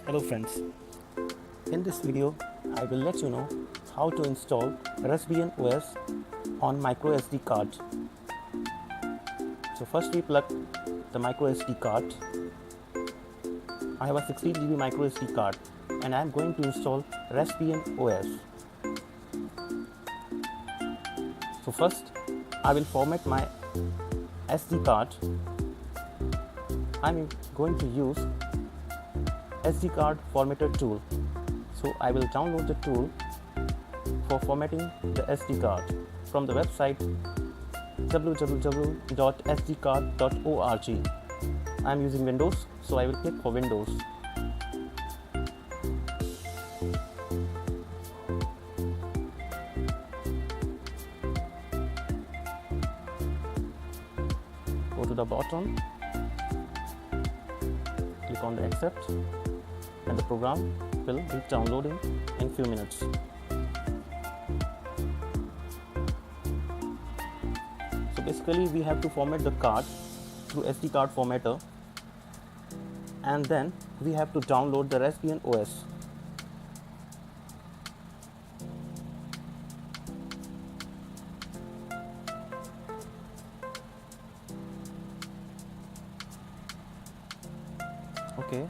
Hello friends, in this video I will let you know how to install Raspbian OS on microSD card. So first we plug the microSD card. I have a 16GB microSD card and I am going to install Raspbian OS. So first I will format my SD card. I am going to use SD card formatter tool. So I will download the tool for formatting the SD card from the website www.sdcard.org. I am using Windows, so I will click for Windows. Go to the bottom, click on the accept, and the program will be downloading in few minutes. So basically we have to format the card through SD card formatter, and then we have to download the Raspbian OS. Okay,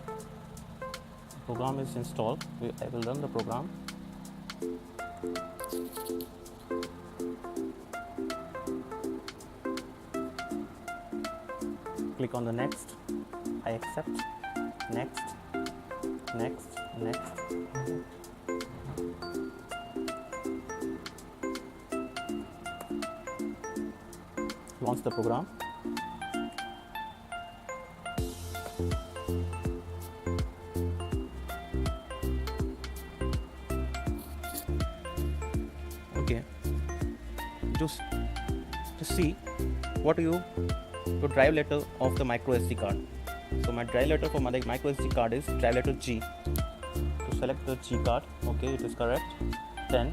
program is installed. I will run the program. Click on the next. I accept. Next. Launch the program. Okay, just see what your drive letter of the micro SD card. So my drive letter for my micro SD card is drive letter G. To select the G card, okay, it is correct. Then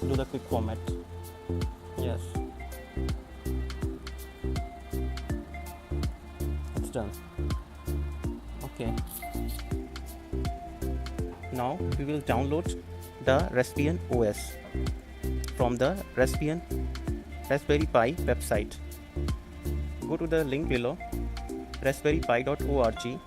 do the quick format. Yes, it's done. Okay, now we will download the Raspbian OS from the Raspberry Pi website. Go to the link below, raspberrypi.org.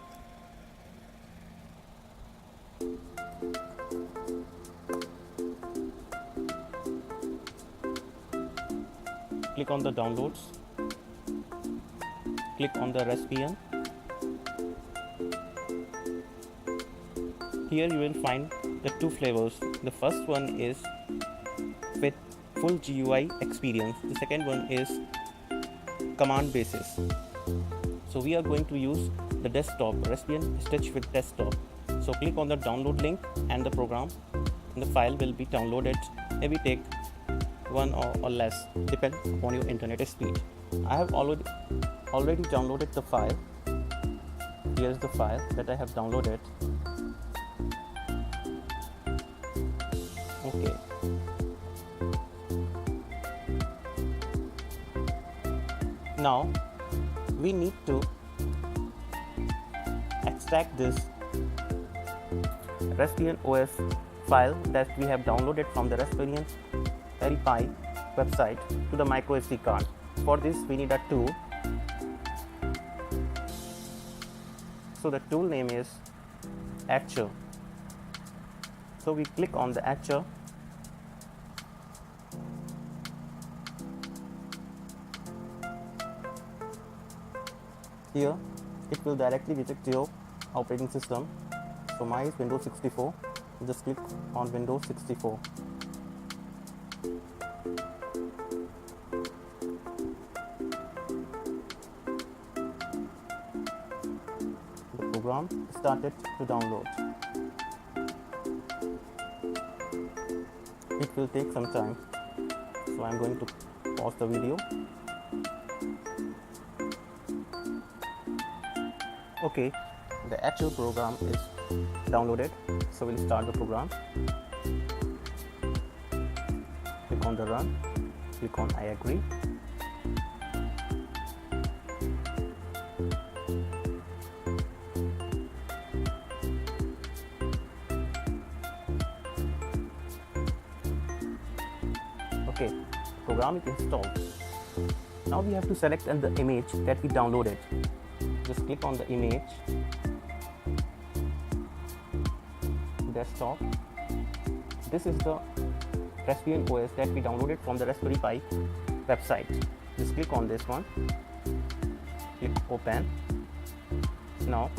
Click on the downloads. Click on the Raspbian. Here you will find the two flavors. The first one is with full GUI experience. The second one is command basis. So we are going to use the desktop, Raspbian Stitch with desktop. So click on the download link and the program, and the file will be downloaded. Maybe take 1 or less, depend upon your internet speed. I have already downloaded the file. Here is the file that I have downloaded. Okay. Now we need to extract this Raspbian OS file that we have downloaded from the Raspberry Pi website to the micro SD card. For this we need a tool. So the tool name is Etcher. So we click on the Etcher. Here it will directly detect your operating system. So mine is Windows 64. Just click on Windows 64. The program started to download. It will take some time, so I am going to pause the video. Okay, the actual program is downloaded, so we'll start the program. Click on the run, click on I agree. Okay, program is installed. Now we have to select the image that we downloaded. Just click on the image, desktop. This is the Raspbian OS that we downloaded from the Raspberry Pi website. Just click on this one, click open. Now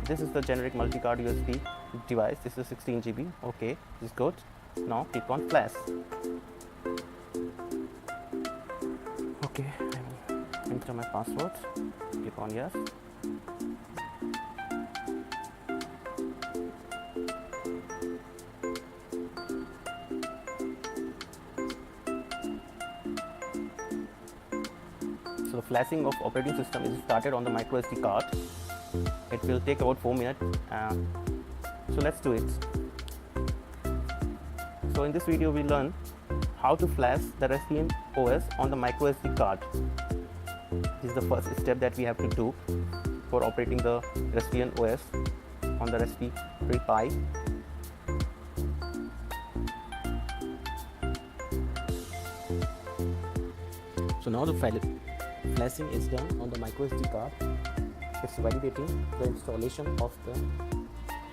this is the generic multi-card USB device. This is 16 GB. Okay, this is good. Now click on flash. Okay, I will enter my password. Click on yes. So the flashing of operating system is started on the microSD card. It will take about 4 minutes. So let's do it. So in this video we learn how to flash the Raspbian OS on the microSD card. This is the first step that we have to do for operating the Raspbian OS on the Raspberry Pi. So now the flashing is done on the microSD card. It's validating the installation of the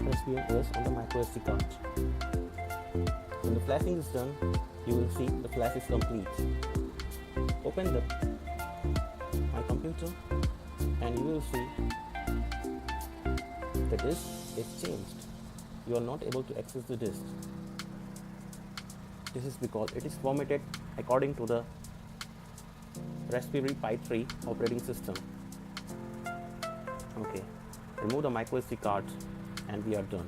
Raspbian OS on the microSD card. When the flashing is done, you will see the flash is complete. Open my computer and you will see the disk is changed. You are not able to access the disk. This is because it is formatted according to the Raspberry Pi 3 operating system. Okay, remove the microSD card and we are done.